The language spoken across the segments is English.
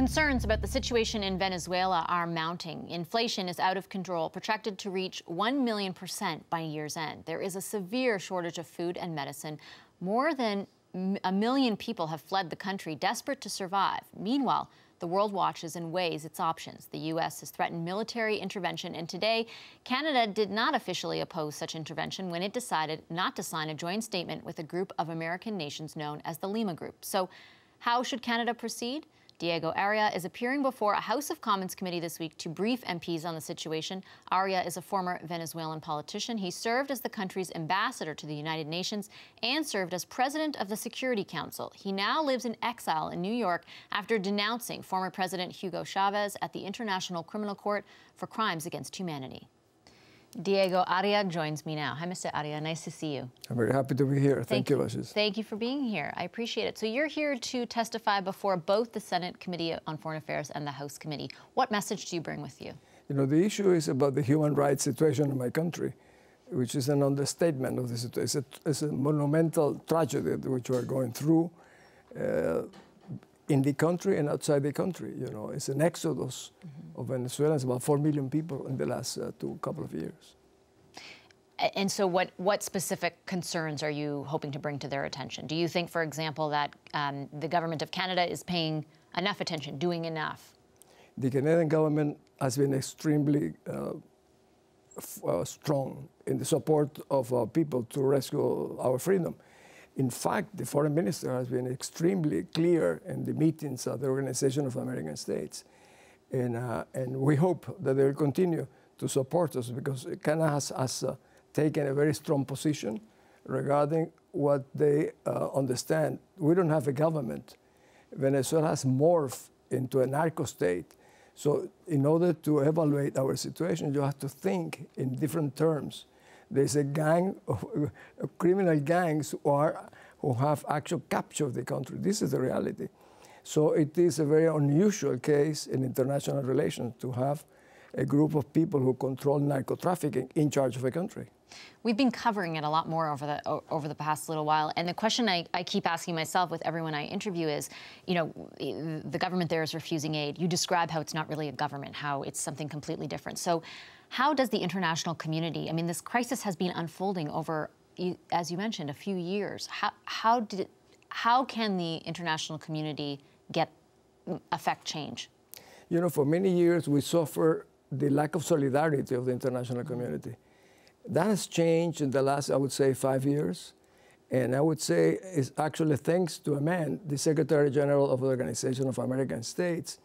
Concerns about the situation in Venezuela are mounting. Inflation is out of control, projected to reach 1,000,000% by year's end. There is a severe shortage of food and medicine. More than 1,000,000 people have fled the country, desperate to survive. Meanwhile, the world watches and weighs its options. The U.S. has threatened military intervention, and today, Canada did not officially oppose such intervention when it decided not to sign a joint statement with a group of American nations known as the Lima Group. So, how should Canada proceed? Diego Arria is appearing before a House of Commons committee this week to brief MPs on the situation. Arria is a former Venezuelan politician. He served as the country's ambassador to the United Nations and served as president of the Security Council. He now lives in exile in New York after denouncing former President Hugo Chavez at the International Criminal Court for crimes against humanity. Diego Arria joins me now. Hi, Mr. Arria. Nice to see you. I'm very happy to be here. Thank you, Ashish. Thank you for being here. I appreciate it. So you're here to testify before both the Senate Committee on Foreign Affairs and the House Committee. What message do you bring with you? You know, the issue is about the human rights situation in my country, which is an understatement of the situation. It's a monumental tragedy which we're going through in the country and outside the country. You know, it's an exodus of Venezuelans, about 4 million people in the last couple of years. And so what specific concerns are you hoping to bring to their attention? Do you think, for example, that the government of Canada is paying enough attention, doing enough? The Canadian government has been extremely strong in the support of our people to rescue our freedom. In fact, the foreign minister has been extremely clear in the meetings of the Organization of American States. And we hope that they will continue to support us because Canada has taken a very strong position regarding what they understand. We don't have a government. Venezuela has morphed into a narco state. So in order to evaluate our situation, you have to think in different terms. There's a gang of criminal gangs who have actually captured the country. This is the reality. So it is a very unusual case in international relations to have a group of people who control narco-trafficking in charge of a country. We've been covering it a lot more over the past little while, and the question I keep asking myself with everyone I interview is, you know, the government there is refusing aid. You describe how it's not really a government, how it's something completely different. So how does the international community, I mean, this crisis has been unfolding over, as you mentioned, a few years. How can the international community affect change? You know, for many years we suffered the lack of solidarity of the international community. That has changed in the last, I would say, 5 years. And I would say it's actually thanks to a man, the Secretary General of the Organization of American States,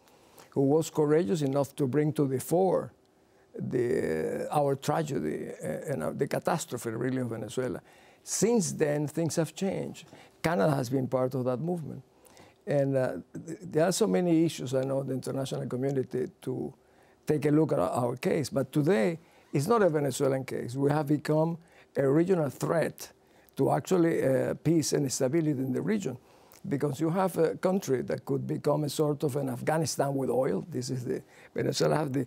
who was courageous enough to bring to the fore our tragedy and the catastrophe, really, of Venezuela. Since then, things have changed. Canada has been part of that movement. And there are so many issues, I know, in the international community to take a look at our case. But today, it's not a Venezuelan case. We have become a regional threat to actually peace and stability in the region, because you have a country that could become a sort of an Afghanistan with oil. Venezuela has the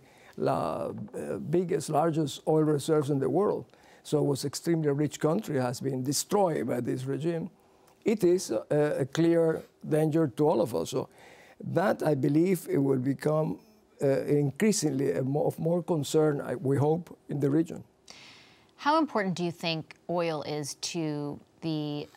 biggest, largest oil reserves in the world. So it was an extremely rich country, has been destroyed by this regime. It is a clear danger to all of us. So that, I believe, it will become increasingly of more concern, we hope, in the region. How important do you think oil is to the,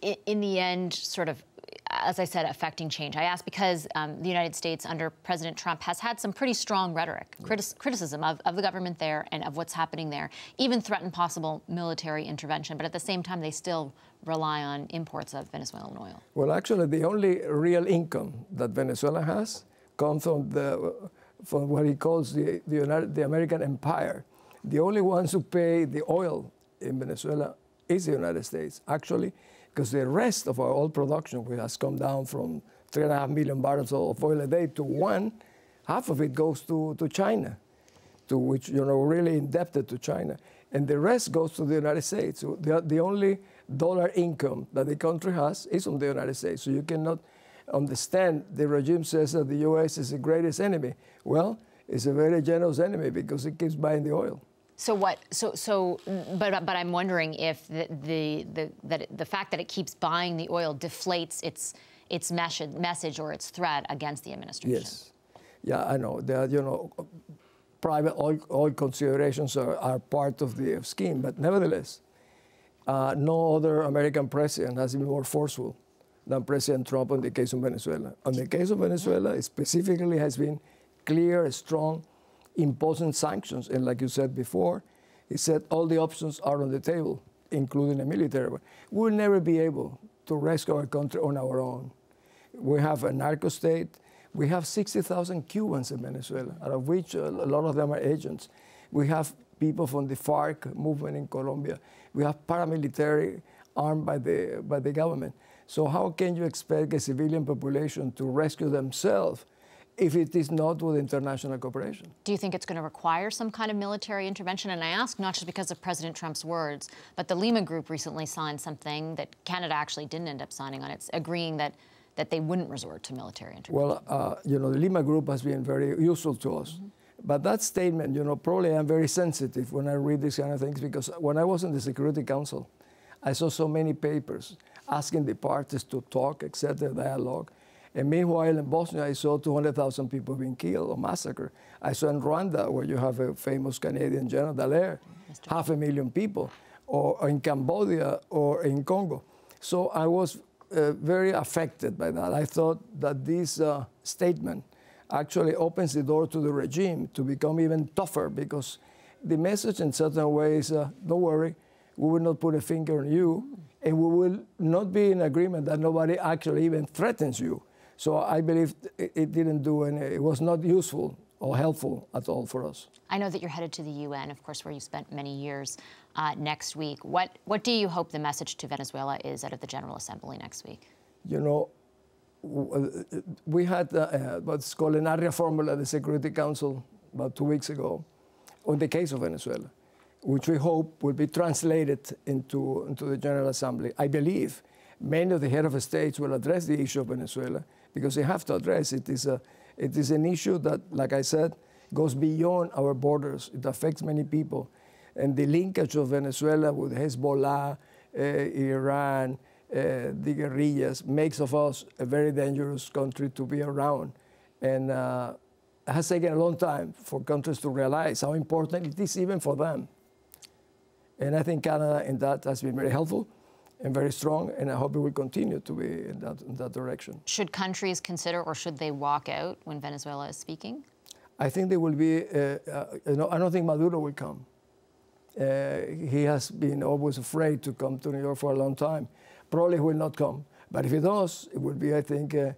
in the end, sort of, as I said, affecting change? I ask because the United States under President Trump has had some pretty strong rhetoric, criticism of the government there and of what's happening there, even threatened possible military intervention. But at the same time, they still rely on imports of Venezuelan oil. Well, actually, the only real income that Venezuela has comes from what he calls the American empire. The only ones who pay the oil in Venezuela is the United States, actually, because the rest of our oil production, which has come down from 3.5 million barrels of oil a day to 1, half of it goes to China, to which, you know, we're really indebted to China. And the rest goes to the United States. So the only dollar income that the country has is from the United States. So you cannot understand the regime says that the U.S. is the greatest enemy. Well, it's a very generous enemy because it keeps buying the oil. So what? But I'm wondering if the fact that it keeps buying the oil deflates its message or its threat against the administration. Yes. Yeah, I know. Private oil considerations are part of the scheme, but nevertheless, no other American president has been more forceful than President Trump in the case of Venezuela. On the case of Venezuela, it specifically has been clear, strong, imposing sanctions. And like you said before, he said all the options are on the table, including a military one. We'll never be able to rescue our country on our own. We have a narco state. We have 60,000 Cubans in Venezuela, out of which a lot of them are agents. We have people from the FARC movement in Colombia. We have paramilitary armed by the government. So how can you expect a civilian population to rescue themselves if it is not with international cooperation? Do you think it's going to require some kind of military intervention? And I ask not just because of President Trump's words, but the Lima Group recently signed something that Canada actually didn't end up signing on. It's agreeing that they wouldn't resort to military intervention. Well, the Lima Group has been very useful to us. Mm-hmm. But that statement, probably I'm very sensitive when I read these kind of things, because when I was in the Security Council, I saw so many papers asking the parties to talk, etc., dialogue. And meanwhile, in Bosnia, I saw 200,000 people being killed or massacred. I saw in Rwanda, where you have a famous Canadian general, Dallaire, 500,000 people, or in Cambodia or in Congo. So I was very affected by that. I thought that this statement actually opens the door to the regime to become even tougher, because the message in certain ways, don't worry, we will not put a finger on you, and we will not be in agreement that nobody actually even threatens you. So I believe it didn't do any, it was not useful or helpful at all for us. I know that you're headed to the UN, of course, where you spent many years next week. What do you hope the message to Venezuela is out of the General Assembly next week? We had what's called an Arria formula at the Security Council about 2 weeks ago on the case of Venezuela, which we hope will be translated into the General Assembly. I believe many of the head of states will address the issue of Venezuela, because they have to address it. It is an issue that, like I said, goes beyond our borders. It affects many people. And the linkage of Venezuela with Hezbollah, Iran, the guerrillas, makes of us a very dangerous country to be around. And it has taken a long time for countries to realize how important it is even for them. And I think Canada in that has been very helpful and very strong, and I hope it will continue to be in that direction. Should countries consider, or should they walk out when Venezuela is speaking? I think there will be, I don't think Maduro will come. He has been always afraid to come to New York for a long time. Probably will not come. But if he does, it would be, I think, a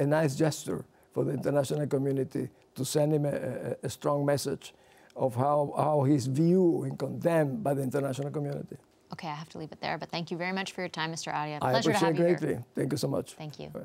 nice gesture for the international community to send him a strong message of how he's viewed and condemned by the international community. Okay, I have to leave it there, but thank you very much for your time, Mr. Arria. Pleasure to have you here. I appreciate it greatly. Thank you so much. Thank you. Bye.